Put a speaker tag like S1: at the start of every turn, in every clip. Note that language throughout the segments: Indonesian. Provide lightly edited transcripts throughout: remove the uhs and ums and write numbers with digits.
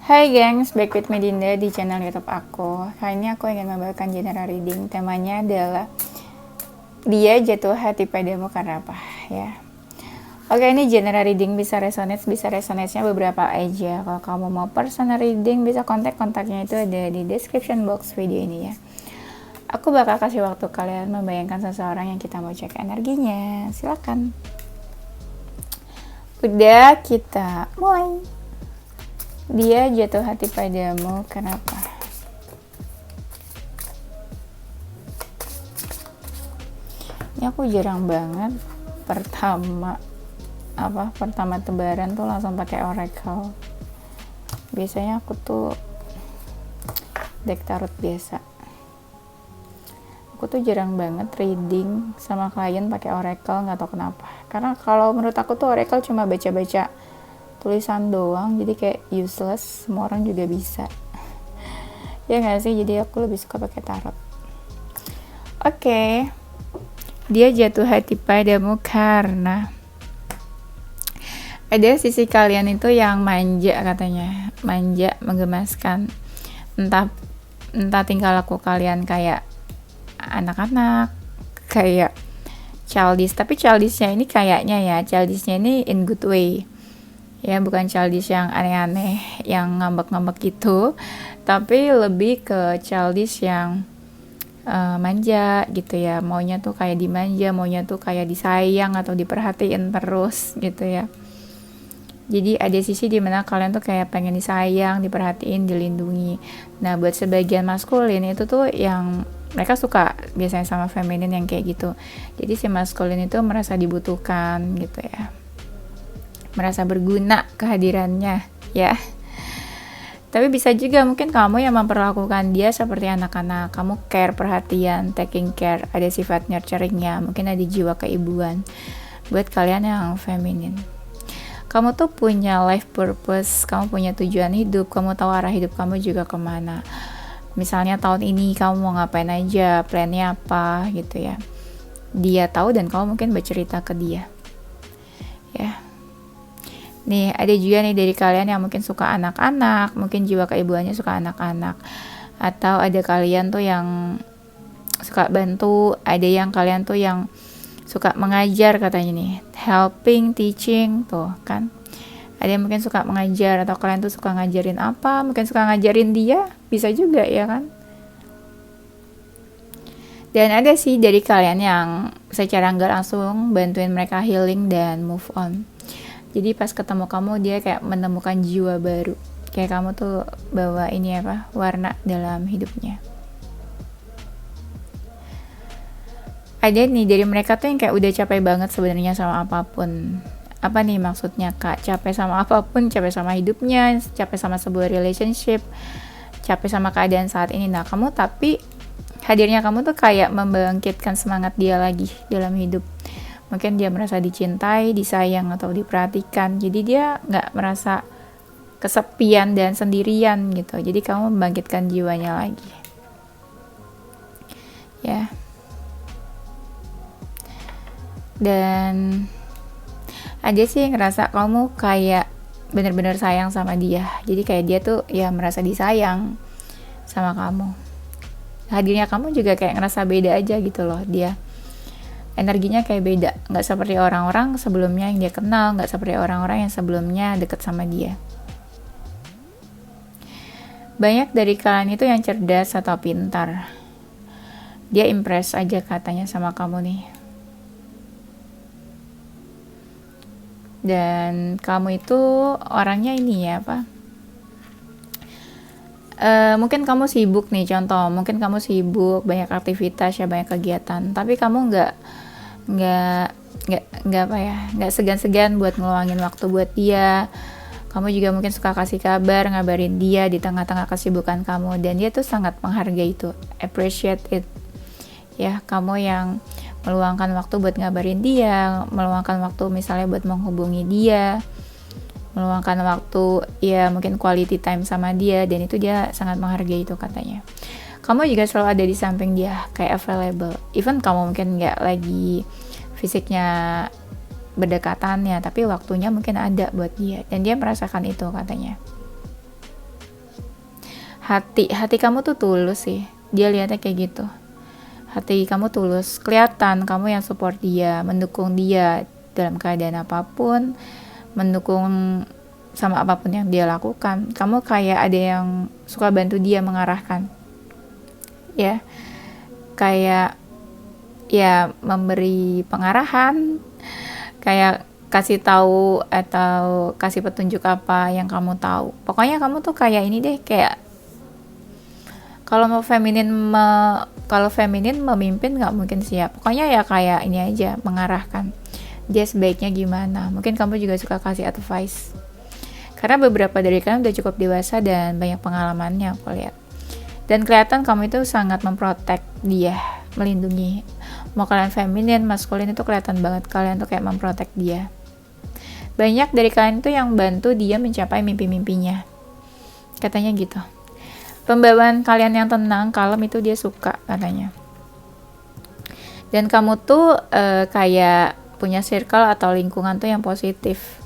S1: Hai gengs, back with me Dinda di channel YouTube aku. Kali ini aku ingin membawakan general reading. Temanya adalah dia jatuh hati padamu karena apa ya. Oke, ini general reading bisa resonate-nya beberapa aja. Kalau kamu mau personal reading bisa kontaknya itu ada di description box video ini ya. Aku bakal kasih waktu kalian membayangkan seseorang yang kita mau cek energinya. Silakan. Udah, kita mulai. Dia jatuh hati padamu kenapa? Ini aku jarang banget pertama tebaran tuh langsung pakai oracle. Biasanya aku tuh deck tarot biasa. Aku tuh jarang banget reading sama klien pakai oracle, nggak tahu kenapa. Karena kalau menurut aku tuh oracle cuma baca-baca tulisan doang, jadi kayak useless, semua orang juga bisa. Ya nggak sih, jadi aku lebih suka pakai tarot. Oke. Dia jatuh hati padamu karena ada sisi kalian itu yang manja katanya, manja, menggemaskan. Entah tingkah laku kalian kayak anak-anak, kayak childish, tapi childishnya ini kayaknya ya, childishnya ini in good way. Ya, bukan childish yang aneh-aneh, yang ngambek-ngambek gitu, tapi lebih ke childish yang manja gitu ya, maunya tuh kayak dimanja, maunya tuh kayak disayang atau diperhatiin terus gitu ya. Jadi ada sisi dimana kalian tuh kayak pengen disayang, diperhatiin, dilindungi. Nah, buat sebagian maskulin itu tuh yang mereka suka biasanya sama feminin yang kayak gitu. Jadi si maskulin itu merasa dibutuhkan gitu ya, merasa berguna kehadirannya ya. Tapi bisa juga mungkin kamu yang memperlakukan dia seperti anak-anak, kamu care, perhatian, taking care, ada sifat nurturingnya, mungkin ada jiwa keibuan. Buat kalian yang feminin, kamu tuh punya life purpose, kamu punya tujuan hidup, kamu tahu arah hidup kamu juga kemana. Misalnya tahun ini kamu mau ngapain aja, plannya apa gitu ya. Dia tahu dan kamu mungkin bercerita ke dia ya. Nih, ada juga nih dari kalian yang mungkin suka anak-anak, mungkin jiwa keibuannya suka anak-anak. Atau ada kalian tuh yang suka bantu, ada yang kalian tuh yang suka mengajar katanya nih, helping, teaching, tuh kan. Ada yang mungkin suka mengajar, atau kalian tuh suka ngajarin apa, mungkin suka ngajarin dia, bisa juga ya kan. Dan ada sih dari kalian yang secara nggak langsung bantuin mereka healing dan move on. Jadi pas ketemu kamu dia kayak menemukan jiwa baru, kayak kamu tuh bawa ini apa, warna dalam hidupnya. Ada nih dari mereka tuh yang kayak udah capek banget sebenarnya sama apapun. Apa nih maksudnya kak? Capek sama apapun, capek sama hidupnya, capek sama sebuah relationship, capek sama keadaan saat ini. Nah kamu tapi hadirnya kamu tuh kayak membangkitkan semangat dia lagi dalam hidup. Mungkin dia merasa dicintai, disayang, atau diperhatikan. Jadi dia gak merasa kesepian dan sendirian gitu. Jadi kamu membangkitkan jiwanya lagi. Ya. Dan ada sih yang ngerasa kamu kayak bener-bener sayang sama dia. Jadi kayak dia tuh ya merasa disayang sama kamu. Hadirnya kamu juga kayak ngerasa beda aja gitu loh. Dia energinya kayak beda, nggak seperti orang-orang sebelumnya yang dia kenal, nggak seperti orang-orang yang sebelumnya deket sama dia. Banyak dari kalian itu yang cerdas atau pintar. Dia impress aja katanya sama kamu nih. Dan kamu itu orangnya ini ya apa? Mungkin kamu sibuk nih, contoh, mungkin kamu sibuk, banyak aktivitas ya, banyak kegiatan, tapi kamu nggak segan-segan buat ngeluangin waktu buat dia. Kamu juga mungkin suka kasih kabar, ngabarin dia di tengah-tengah kesibukan kamu, dan dia tuh sangat menghargai itu, appreciate it ya. Kamu yang meluangkan waktu buat ngabarin dia, meluangkan waktu misalnya buat menghubungi dia, meluangkan waktu ya mungkin quality time sama dia, dan itu dia sangat menghargai itu katanya. Kamu juga selalu ada di samping dia, kayak available. Even kamu mungkin gak lagi fisiknya berdekatan ya, tapi waktunya mungkin ada buat dia, dan dia merasakan itu katanya. hati kamu tuh tulus sih, dia lihatnya kayak gitu. Hati kamu tulus, kelihatan kamu yang support dia, mendukung dia dalam keadaan apapun, mendukung sama apapun yang dia lakukan. Kamu kayak ada yang suka bantu dia mengarahkan, ya, kayak ya memberi pengarahan, kayak kasih tahu atau kasih petunjuk apa yang kamu tahu. Pokoknya kamu tuh kayak ini deh, kayak kalau mau kalau feminin memimpin nggak mungkin siap. Pokoknya ya kayak ini aja, mengarahkan dia sebaiknya gimana. Mungkin kamu juga suka kasih advice, karena beberapa dari kalian udah cukup dewasa dan banyak pengalamannya aku lihat. Dan kelihatan kamu itu sangat memprotek dia, melindungi. Mau kalian feminin, maskulin, itu kelihatan banget kalian tuh kayak memprotek dia. Banyak dari kalian itu yang bantu dia mencapai mimpi-mimpinya, katanya gitu. Pembawaan kalian yang tenang, kalem, itu dia suka katanya. Dan kamu tuh kayak punya circle atau lingkungan tuh yang positif.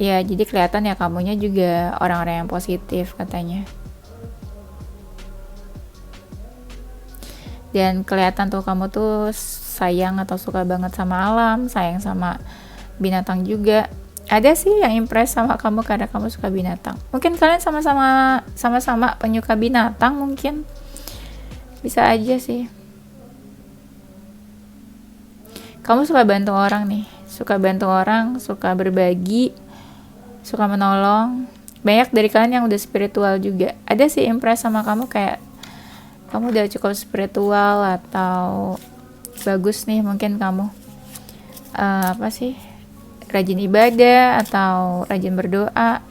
S1: Ya, jadi kelihatan ya kamunya juga orang-orang yang positif katanya. Dan kelihatan tuh kamu tuh sayang atau suka banget sama alam, sayang sama binatang juga. Ada sih yang impress sama kamu karena kamu suka binatang. Mungkin kalian sama-sama penyuka binatang, mungkin bisa aja sih. Kamu suka bantu orang nih, suka berbagi, suka menolong. Banyak dari kalian yang udah spiritual juga. Ada sih impress sama kamu, kayak kamu udah cukup spiritual atau bagus nih, mungkin kamu rajin ibadah atau rajin berdoa.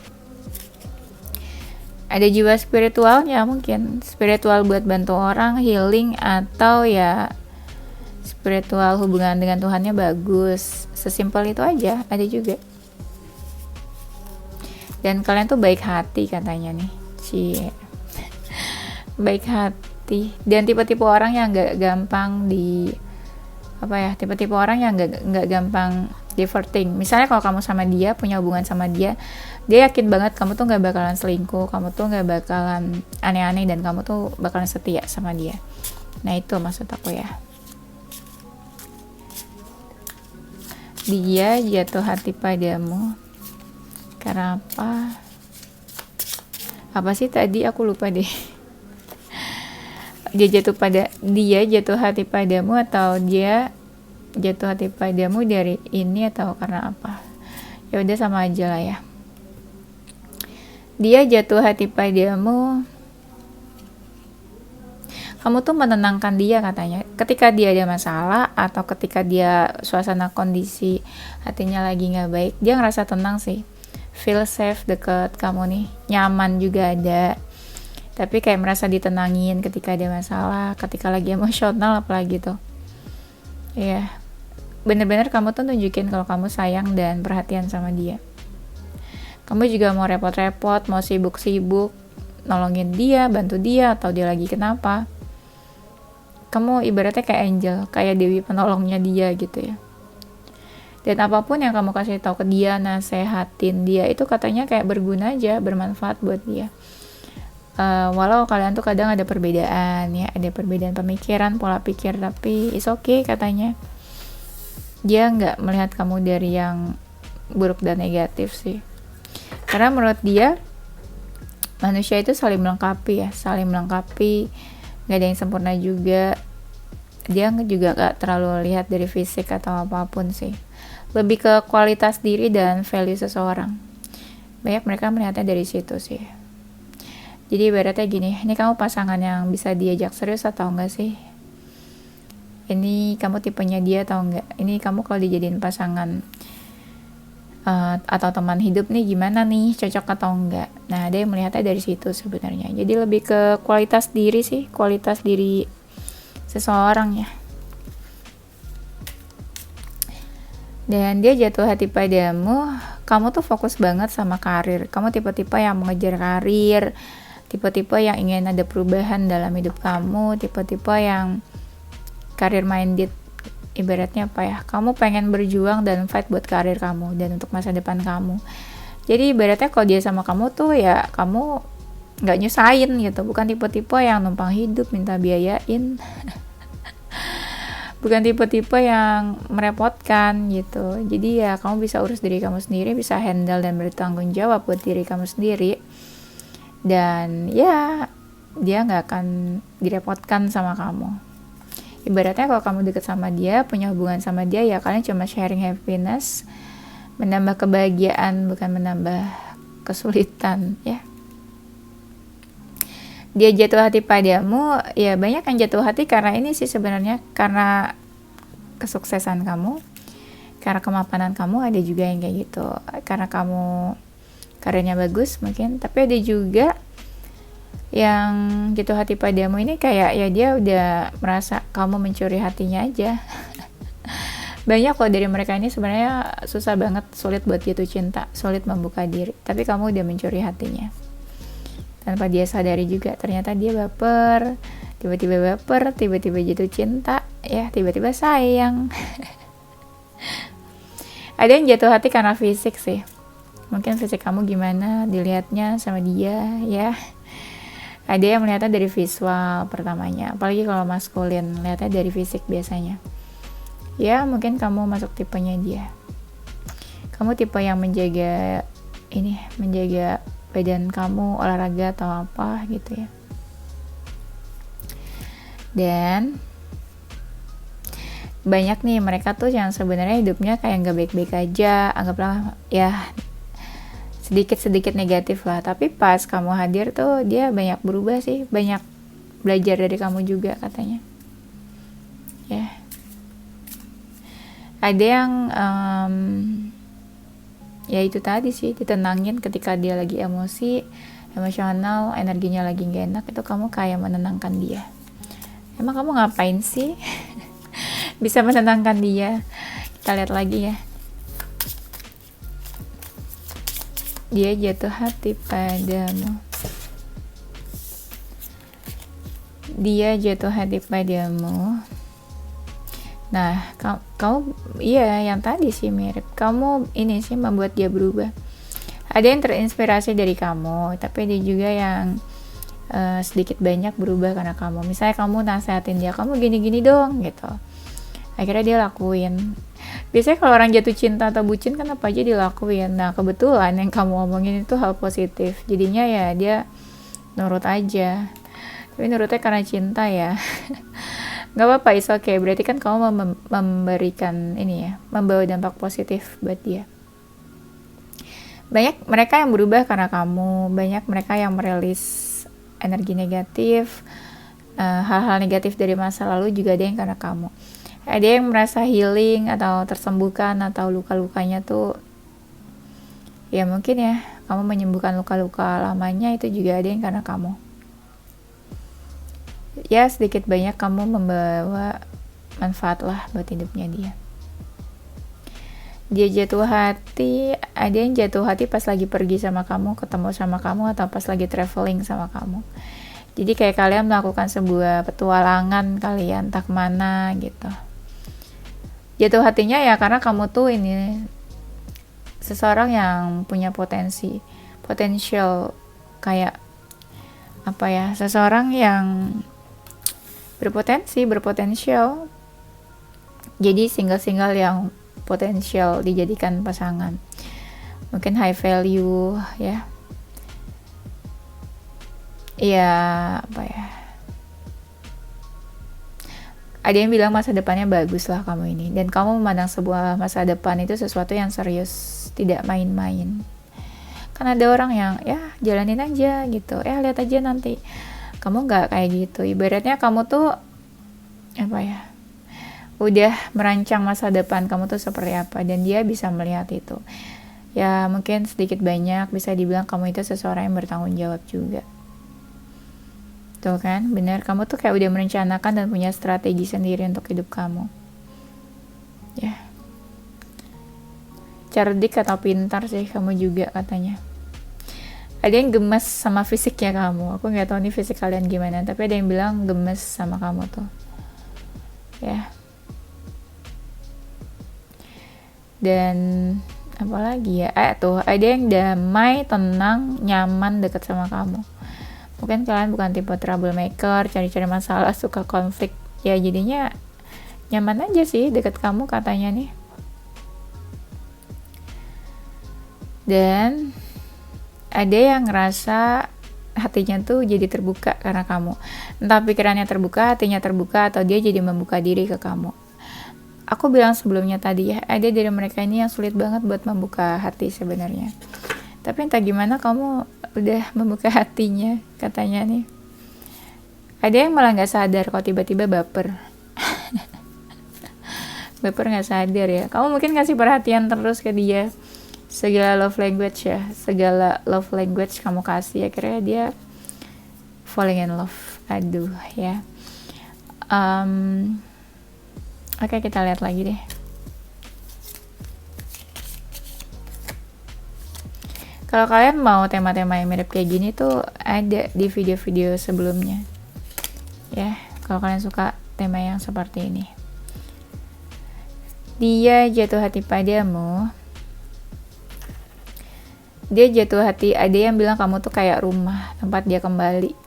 S1: Ada jiwa spiritualnya, mungkin spiritual buat bantu orang, healing, atau ya spiritual hubungan dengan Tuhannya bagus. Sesimpel itu aja, ada juga. Dan kalian tuh baik hati katanya nih, baik hati. Dan tipe-tipe orang yang gak gampang tipe-tipe orang yang gak gampang diverting. Misalnya kalau kamu sama dia, punya hubungan sama dia, dia yakin banget kamu tuh gak bakalan selingkuh, kamu tuh gak bakalan aneh-aneh, dan kamu tuh bakalan setia sama dia. Nah itu maksud aku ya. Dia jatuh hati padamu karena apa? Apa sih tadi, aku lupa deh. Dia jatuh hati padamu, atau dia jatuh hati padamu dari ini, atau karena apa? Ya udah sama aja lah ya. Dia jatuh hati padamu, kamu tuh menenangkan dia katanya. Ketika dia ada masalah atau ketika dia suasana kondisi hatinya lagi nggak baik, dia ngerasa tenang sih, feel safe deket kamu nih, nyaman juga ada. Tapi kayak merasa ditenangin ketika ada masalah, ketika lagi emosional apalagi tuh. Ya, bener-bener kamu tuh nunjukin kalau kamu sayang dan perhatian sama dia. Kamu juga mau repot-repot, mau sibuk-sibuk, nolongin dia, bantu dia, atau dia lagi kenapa. Kamu ibaratnya kayak angel, kayak dewi penolongnya dia gitu ya. Dan apapun yang kamu kasih tahu ke dia, nasehatin dia, itu katanya kayak berguna aja, bermanfaat buat dia. Walau kalian tuh kadang ada perbedaan ya, ada perbedaan pemikiran, pola pikir, tapi it's okay katanya. Dia nggak melihat kamu dari yang buruk dan negatif sih, karena menurut dia manusia itu saling melengkapi, nggak ada yang sempurna juga. Dia juga nggak terlalu lihat dari fisik atau apapun sih, lebih ke kualitas diri dan value seseorang. Banyak mereka melihatnya dari situ sih. Jadi ibaratnya gini, ini kamu pasangan yang bisa diajak serius atau enggak sih? Ini kamu tipenya dia atau enggak? Ini kamu kalau dijadiin pasangan atau teman hidup nih gimana nih, cocok atau enggak? Nah, dia melihatnya dari situ sebenarnya. Jadi lebih ke kualitas diri sih, kualitas diri seseorang ya. Dan dia jatuh hati padamu, kamu tuh fokus banget sama karir. Kamu tipe-tipe yang mengejar karir, tipe-tipe yang ingin ada perubahan dalam hidup kamu, tipe-tipe yang career minded. Ibaratnya apa ya, kamu pengen berjuang dan fight buat karir kamu dan untuk masa depan kamu. Jadi ibaratnya kalau dia sama kamu tuh ya kamu nggak nyusahin gitu, bukan tipe-tipe yang numpang hidup minta biayain. Bukan tipe-tipe yang merepotkan gitu. Jadi ya kamu bisa urus diri kamu sendiri, bisa handle dan bertanggung jawab buat diri kamu sendiri, dan ya dia nggak akan direpotkan sama kamu. Ibaratnya kalau kamu deket sama dia, punya hubungan sama dia, ya kalian cuma sharing happiness, menambah kebahagiaan, bukan menambah kesulitan ya. Dia jatuh hati padamu, ya banyak yang jatuh hati karena ini sih sebenarnya, karena kesuksesan kamu, karena kemapanan kamu. Ada juga yang kayak gitu karena kamu karirnya bagus mungkin, tapi ada juga yang jatuh hati padamu ini kayak ya dia udah merasa kamu mencuri hatinya aja. Banyak kok dari mereka ini sebenarnya susah banget, sulit buat jatuh cinta, sulit membuka diri, tapi kamu udah mencuri hatinya tanpa dia sadari juga. Ternyata dia baper, tiba-tiba jatuh cinta, ya tiba-tiba sayang. Ada yang jatuh hati karena fisik sih, mungkin fisik kamu gimana dilihatnya sama dia ya. Ada yang melihatnya dari visual pertamanya, apalagi kalau maskulin lihatnya dari fisik biasanya ya. Mungkin kamu masuk tipenya dia, kamu tipe yang menjaga badan kamu, olahraga atau apa gitu ya. Dan banyak nih mereka tuh yang sebenarnya hidupnya kayak nggak baik-baik aja, anggaplah ya sedikit-sedikit negatif lah, tapi pas kamu hadir tuh dia banyak berubah sih, banyak belajar dari kamu juga katanya ya. Ada yang ya itu tadi sih, ditenangin ketika dia lagi emosional, energinya lagi gak enak, itu kamu kayak menenangkan dia. Emang kamu ngapain sih bisa menenangkan dia? Kita lihat lagi ya. Dia jatuh hati padamu. Dia jatuh hati padamu. Nah, kamu iya yang tadi sih mirip. Kamu ini sih membuat dia berubah. Ada yang terinspirasi dari kamu, tapi ada juga yang sedikit banyak berubah karena kamu. Misalnya kamu nasehatin dia, kamu gini-gini dong gitu. Akhirnya dia lakuin. Biasanya kalau orang jatuh cinta atau bucin kan apa aja dilakuin. Nah, kebetulan yang kamu omongin itu hal positif. Jadinya ya dia nurut aja. Tapi nurutnya karena cinta ya. Gak apa-apa, is okay. Berarti kan kamu memberikan ini ya, membawa dampak positif buat dia. Banyak mereka yang berubah karena kamu, banyak mereka yang merilis energi negatif, hal-hal negatif dari masa lalu juga ada yang karena kamu. Ada yang merasa healing atau tersembuhkan, atau luka-lukanya tuh ya mungkin ya kamu menyembuhkan luka-luka lamanya, itu juga ada yang karena kamu. Ya sedikit banyak kamu membawa manfaat lah buat hidupnya dia. Dia jatuh hati, ada yang jatuh hati pas lagi pergi sama kamu, ketemu sama kamu, atau pas lagi traveling sama kamu. Jadi kayak kalian melakukan sebuah petualangan kalian, entah kemana gitu. Jatuh hatinya ya karena kamu tuh ini seseorang yang punya potensial kayak apa ya, seseorang yang berpotensial. Jadi single yang potensial dijadikan pasangan. Mungkin high value ya. Iya, apa ya? Ada yang bilang masa depannya bagus lah kamu ini, dan kamu memandang sebuah masa depan itu sesuatu yang serius, tidak main-main. Kan ada orang yang ya jalanin aja gitu, lihat aja nanti. Kamu nggak kayak gitu. Ibaratnya kamu tuh apa ya, udah merancang masa depan kamu tuh seperti apa, dan dia bisa melihat itu. Ya mungkin sedikit banyak bisa dibilang kamu itu seseorang yang bertanggung jawab juga. Tuh kan, benar, kamu tuh kayak udah merencanakan dan punya strategi sendiri untuk hidup kamu. Ya. Cerdik atau pintar sih kamu juga katanya. Ada yang gemes sama fisiknya kamu. Aku nggak tahu nih fisik kalian gimana, tapi ada yang bilang gemes sama kamu tuh. Ya. Dan apalagi ya? Tuh ada yang damai, tenang, nyaman deket sama kamu. Mungkin kalian bukan tipe troublemaker, cari-cari masalah, suka konflik. Ya jadinya nyaman aja sih deket kamu katanya nih. Dan ada yang ngerasa hatinya tuh jadi terbuka karena kamu. Entah pikirannya terbuka, hatinya terbuka, atau dia jadi membuka diri ke kamu. Aku bilang sebelumnya tadi ya, ada dari mereka ini yang sulit banget buat membuka hati sebenarnya. Tapi entah gimana kamu udah membuka hatinya katanya nih. Ada yang malah gak sadar kalau tiba-tiba baper. Baper gak sadar ya. Kamu mungkin ngasih perhatian terus ke dia. Segala love language ya, segala love language kamu kasih, akhirnya dia falling in love. Aduh ya. Oke, kita lihat lagi deh. Kalau kalian mau tema-tema yang mirip kayak gini tuh ada di video-video sebelumnya ya, kalau kalian suka tema yang seperti ini. Dia jatuh hati padamu. Dia jatuh hati, ada yang bilang kamu tuh kayak rumah, tempat dia kembali.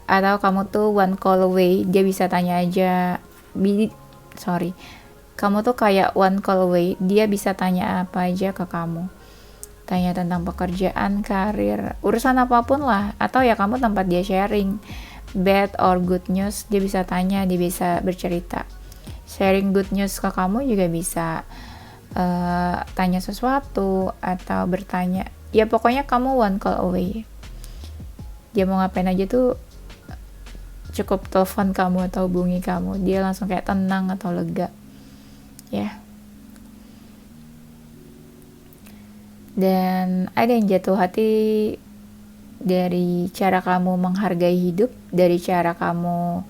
S1: Atau kamu tuh one call away, dia bisa tanya aja. Kamu tuh kayak one call away, dia bisa tanya apa aja ke kamu. Tanya tentang pekerjaan, karir, urusan apapun lah. Atau ya kamu tempat dia sharing. Bad or good news, dia bisa tanya, dia bisa bercerita. Sharing good news ke kamu juga bisa. Tanya sesuatu atau bertanya, ya pokoknya kamu one call away. Dia mau ngapain aja tuh cukup telepon kamu atau hubungi kamu, dia langsung kayak tenang atau lega ya. Dan ada yang jatuh hati dari cara kamu menghargai hidup, dari cara kamu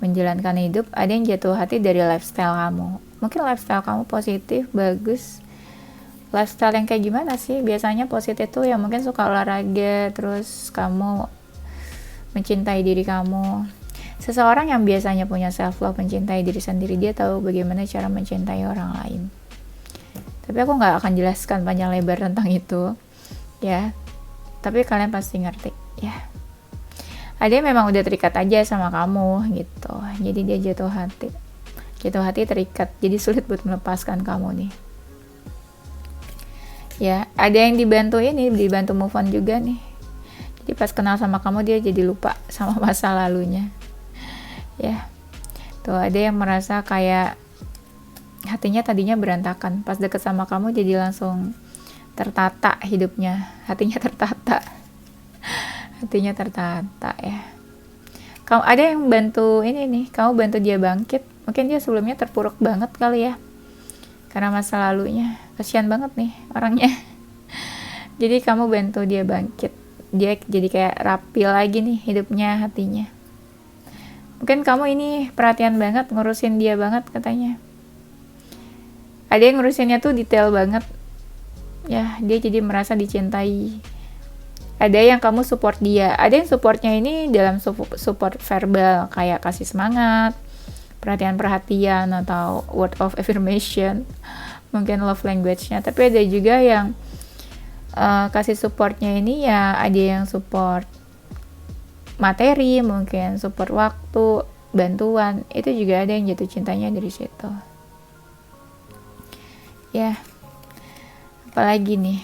S1: menjalankan hidup. Ada yang jatuh hati dari lifestyle kamu. Mungkin lifestyle kamu positif, bagus. Lifestyle yang kayak gimana sih? Biasanya positif tuh yang mungkin suka olahraga, terus kamu mencintai diri kamu. Seseorang yang biasanya punya self love, mencintai diri sendiri, dia tahu bagaimana cara mencintai orang lain. Tapi aku nggak akan jelaskan panjang lebar tentang itu ya, tapi kalian pasti ngerti ya. Ada yang memang udah terikat aja sama kamu gitu, jadi dia jatuh hati terikat, jadi sulit buat melepaskan kamu nih ya. Ada yang dibantu move on juga nih, jadi pas kenal sama kamu dia jadi lupa sama masa lalunya ya. Tuh ada yang merasa kayak hatinya tadinya berantakan, pas deket sama kamu jadi langsung tertata hidupnya, hatinya tertata ya. Kamu ada yang bantu ini nih, kamu bantu dia bangkit. Mungkin dia sebelumnya terpuruk banget kali ya karena masa lalunya, kasihan banget nih orangnya. Jadi kamu bantu dia bangkit, dia jadi kayak rapi lagi nih hidupnya, hatinya. Mungkin kamu ini perhatian banget, ngurusin dia banget katanya. Ada yang ngurusinnya tuh detail banget ya, dia jadi merasa dicintai. Ada yang kamu support dia, ada yang supportnya ini dalam support verbal kayak kasih semangat, perhatian atau word of affirmation, mungkin love language-nya. Tapi ada juga yang kasih supportnya ini ya, ada yang support materi, mungkin support waktu, bantuan. Itu juga ada yang jatuh cintanya dari situ ya. Apalagi nih,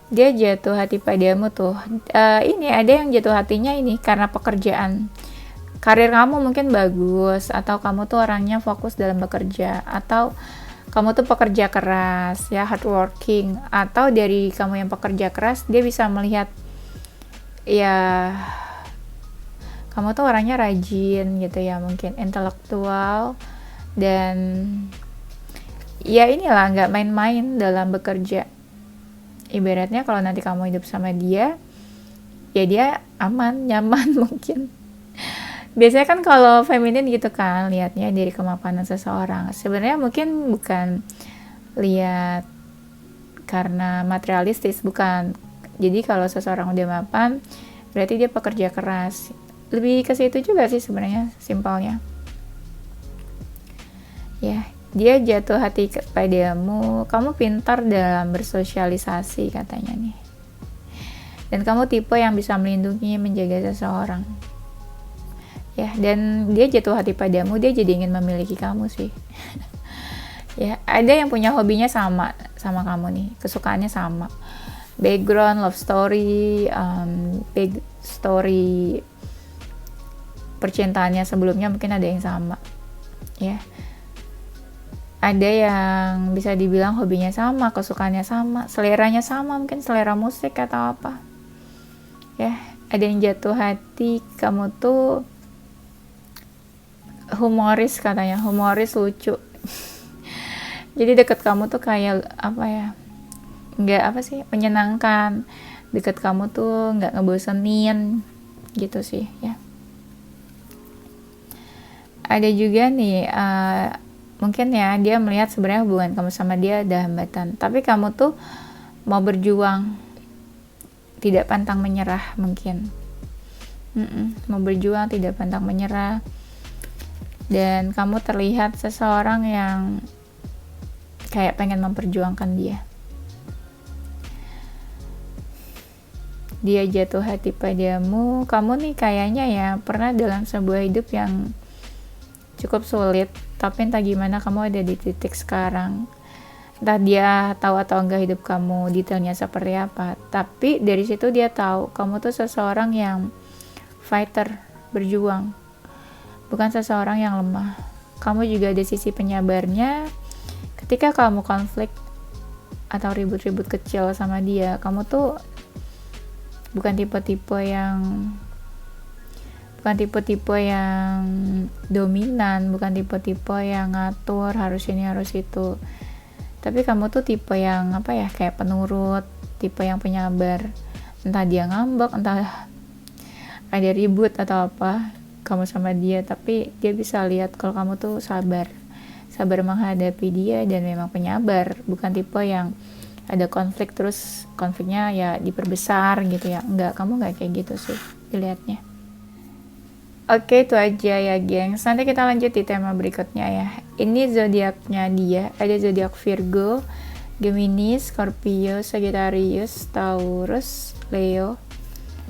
S1: dia jatuh hati padamu tuh. Ini ada yang jatuh hatinya ini karena pekerjaan. Karir kamu mungkin bagus, atau kamu tuh orangnya fokus dalam bekerja, atau kamu tuh pekerja keras ya, hardworking. Atau dari kamu yang pekerja keras, dia bisa melihat ya kamu tuh orangnya rajin gitu ya, mungkin intelektual, dan ya inilah nggak main-main dalam bekerja. Ibaratnya kalau nanti kamu hidup sama dia, ya dia aman, nyaman mungkin. Biasanya kan kalau feminin gitu kan, lihatnya dari kemapanan seseorang. Sebenarnya mungkin bukan lihat karena materialistis, bukan. Jadi kalau seseorang udah mapan, berarti dia pekerja keras. Lebih ke situ juga sih sebenarnya, simpelnya. Ya, dia jatuh hati kepadamu, kamu pintar dalam bersosialisasi katanya nih. Dan kamu tipe yang bisa melindungi, menjaga seseorang. Ya, dan dia jatuh hati padamu, dia jadi ingin memiliki kamu sih. Ya, ada yang punya hobinya sama kamu nih, kesukaannya sama. Background, love story, big story percintaannya sebelumnya mungkin ada yang sama. Ya. Ada yang bisa dibilang hobinya sama, kesukaannya sama, seleranya sama, mungkin selera musik atau apa. Ya, ada yang jatuh hati, kamu tuh humoris katanya, humoris, lucu. Jadi deket kamu tuh kayak apa ya, nggak apa sih, menyenangkan. Deket kamu tuh nggak ngebosenin gitu sih ya. Ada juga nih mungkin ya dia melihat sebenarnya hubungan kamu sama dia ada hambatan, tapi kamu tuh mau berjuang, tidak pantang menyerah mungkin. Mau berjuang, tidak pantang menyerah. Dan kamu terlihat seseorang yang kayak pengen memperjuangkan dia. Dia jatuh hati padamu. Kamu nih kayaknya ya pernah dalam sebuah hidup yang cukup sulit, tapi entah gimana kamu ada di titik sekarang. Entah dia tahu atau enggak hidup kamu detailnya seperti apa, tapi dari situ dia tahu kamu tuh seseorang yang fighter, berjuang, bukan seseorang yang lemah. Kamu juga ada sisi penyabarnya. Ketika kamu konflik atau ribut-ribut kecil sama dia, kamu tuh bukan tipe-tipe yang dominan, bukan tipe-tipe yang ngatur harus ini harus itu. Tapi kamu tuh tipe yang apa ya, kayak penurut, tipe yang penyabar. Entah dia ngambek, entah ada ribut atau apa kamu sama dia, tapi dia bisa lihat kalau kamu tuh sabar menghadapi dia dan memang penyabar, bukan tipe yang ada konflik terus konfliknya ya diperbesar gitu ya. Enggak, kamu enggak kayak gitu sih dilihatnya. Oke, itu aja ya gengs. Nanti kita lanjut di tema berikutnya ya. Ini zodiaknya dia, ada zodiak Virgo, Gemini, Scorpio, Sagittarius, Taurus, Leo,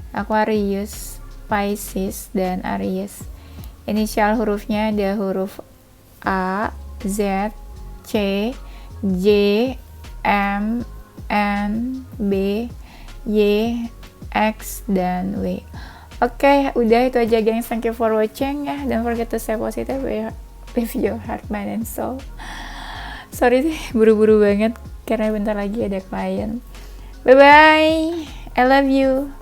S1: Aquarius, Pisces, dan Aries. Inisial hurufnya ada huruf A, Z, C, J, M, N, B, Y, X, dan W. Oke, udah itu aja gengs. Thank you for watching ya. Don't forget to stay positive with your heart, mind, and soul. Sorry deh, buru-buru banget karena bentar lagi ada klien. Bye-bye. I love you.